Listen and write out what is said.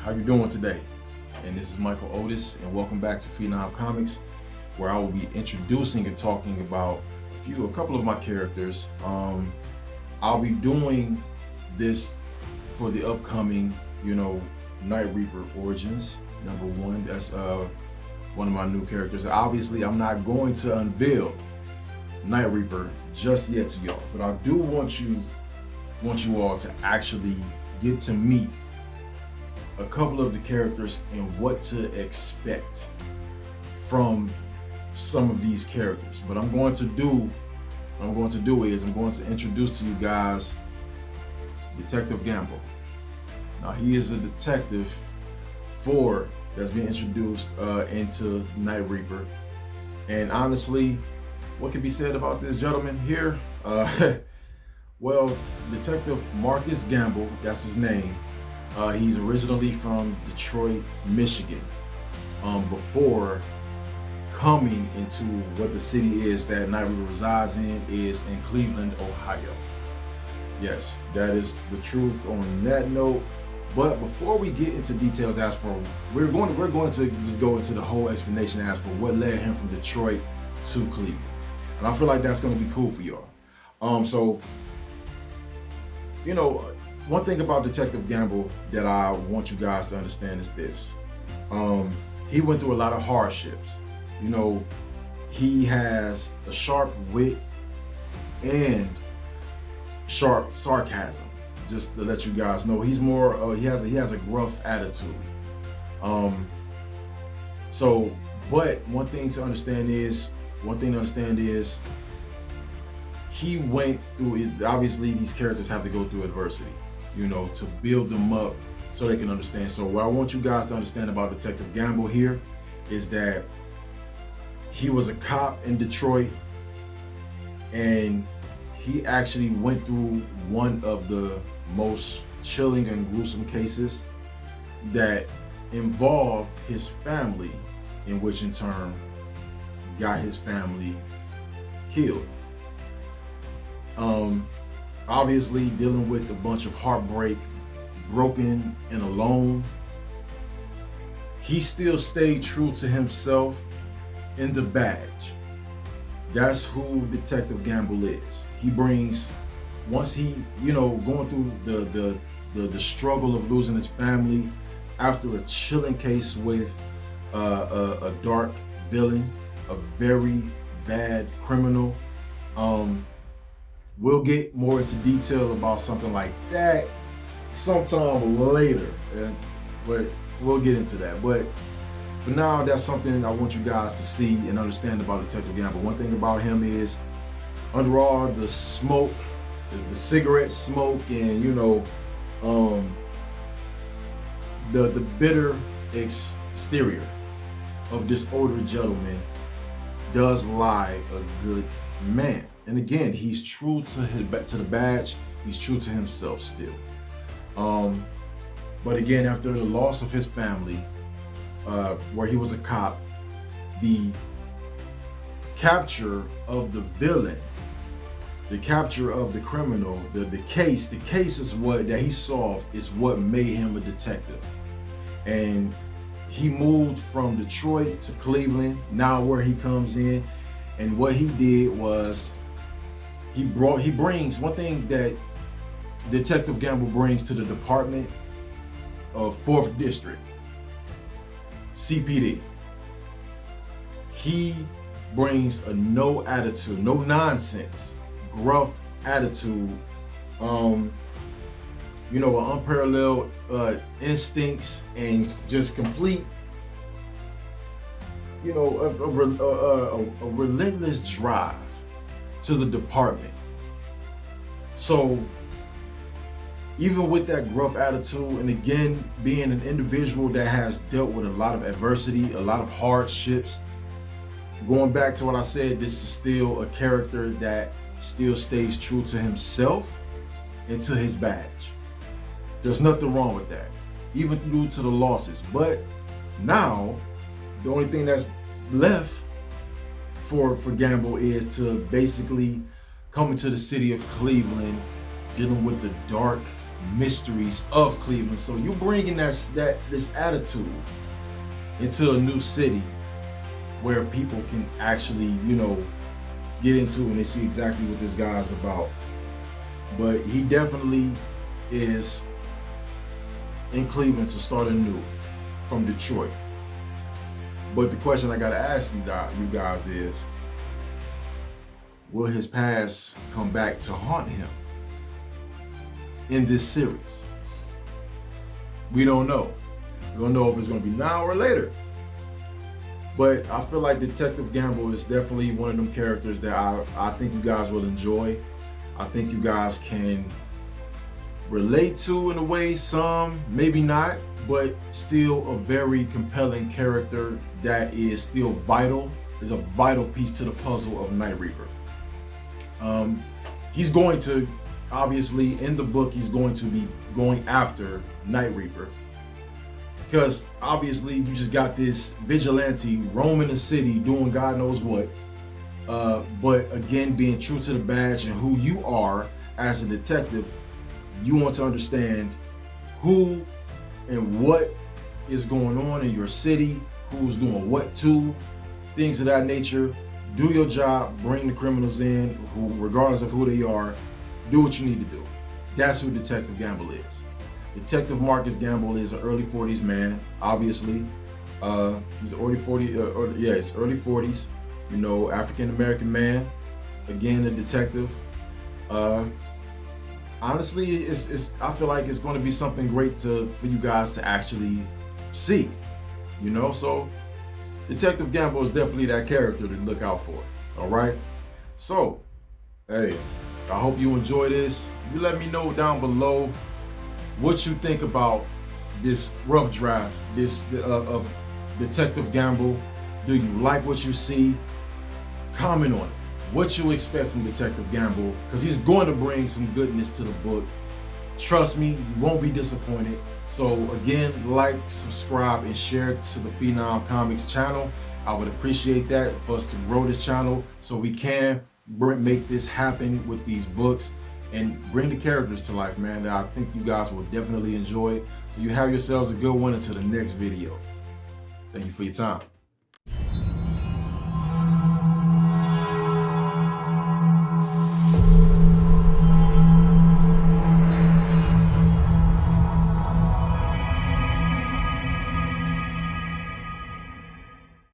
how you doing today? And this is Michael Otis, and welcome back to Phenom Comics, where I will be introducing and talking about a couple of my characters. I'll be doing this for the upcoming, Night Reaper Origins #1. That's one of my new characters. Obviously, I'm not going to unveil Night Reaper just yet to y'all, but I do want you all to actually get to meet a couple of the characters and what to expect from some of these characters. But I'm going to introduce to you guys Detective Gamble. Now, he is a detective that's being introduced into Night Reaper. And honestly, what can be said about this gentleman here? Well, Detective Marcus Gamble, that's his name. He's originally from Detroit, Michigan, before coming into what the city is that Night Reaper resides in is in Cleveland, Ohio. Yes, that is the truth on that note. But before we get into details, we're going to just go into the whole explanation as for what led him from Detroit to Cleveland, and I feel like that's going to be cool for y'all. So, one thing about Detective Gamble that I want you guys to understand is this. He went through a lot of hardships. He has a sharp wit and sharp sarcasm. Just to let you guys know, he's more. He has a gruff attitude. But one thing to understand is he went through it. Obviously, these characters have to go through adversity, to build them up so they can understand. So what I want you guys to understand about Detective Gamble here is that he was a cop in Detroit, and he actually went through one of the most chilling and gruesome cases that involved his family, in which in turn got his family killed. Obviously dealing with a bunch of heartbreak, broken and alone, he still stayed true to himself in the badge. That's who Detective Gamble is. He brings, once he, going through the struggle of losing his family after a chilling case with a dark villain, a very bad criminal. We'll get more into detail about something like that sometime later, but we'll get into that. But for now, that's something I want you guys to see and understand about Detective Gamble. One thing about him is, under all the smoke, the cigarette smoke, and the bitter exterior of this older gentleman, does lie a good man. And again, he's true to the badge. He's true to himself still. But again, after the loss of his family, where he was a cop, the capture of the villain, the capture of the criminal, the case is what that he solved is what made him a detective. And he moved from Detroit to Cleveland, now where he comes in. And what he did was he brings one thing that Detective Gamble brings to the Department of 4th District, CPD. He brings a no attitude, no nonsense, gruff attitude, unparalleled instincts, and just complete, a relentless drive to the department. So even with that gruff attitude, and again, being an individual that has dealt with a lot of adversity, a lot of hardships, going back to what I said, this is still a character that still stays true to himself and to his badge. There's nothing wrong with that, even due to the losses. But now, the only thing that's left for Gamble is to basically come into the city of Cleveland, dealing with the dark mysteries of Cleveland. So you're bringing this attitude into a new city where people can actually, get into and they see exactly what this guy's about. But he definitely is in Cleveland to start anew from Detroit. But the question I gotta ask you guys is, will his past come back to haunt him in this series? We don't know. We don't know if it's gonna be now or later. But I feel like Detective Gamble is definitely one of them characters that I think you guys will enjoy. I think you guys can relate to in a way, some, maybe not, but still a very compelling character that is still vital, is a vital piece to the puzzle of Night Reaper. He's going to, obviously, in the book, he's going to be going after Night Reaper. Because obviously you just got this vigilante roaming the city doing God knows what. But again, being true to the badge and who you are as a detective, you want to understand who and what is going on in your city, who's doing what to, things of that nature. Do your job, bring the criminals in, regardless of who they are, do what you need to do. That's who Detective Gamble is. Detective Marcus Gamble is an early 40s man, obviously. He's early 40s, African-American man, again, a detective. Honestly, I feel like it's going to be something great for you guys to actually see, so Detective Gamble is definitely that character to look out for. All right, so hey, I hope you enjoy this. You let me know down below what you think about this rough draft of Detective Gamble. Do you like what you see? Comment on it. What you expect from Detective Gamble, because he's going to bring some goodness to the book. Trust me, you won't be disappointed. So again, like, subscribe, and share to the Phenom Comics channel. I would appreciate that for us to grow this channel so we can make this happen with these books and bring the characters to life, man. I think you guys will definitely enjoy it. So you have yourselves a good one until the next video. Thank you for your time.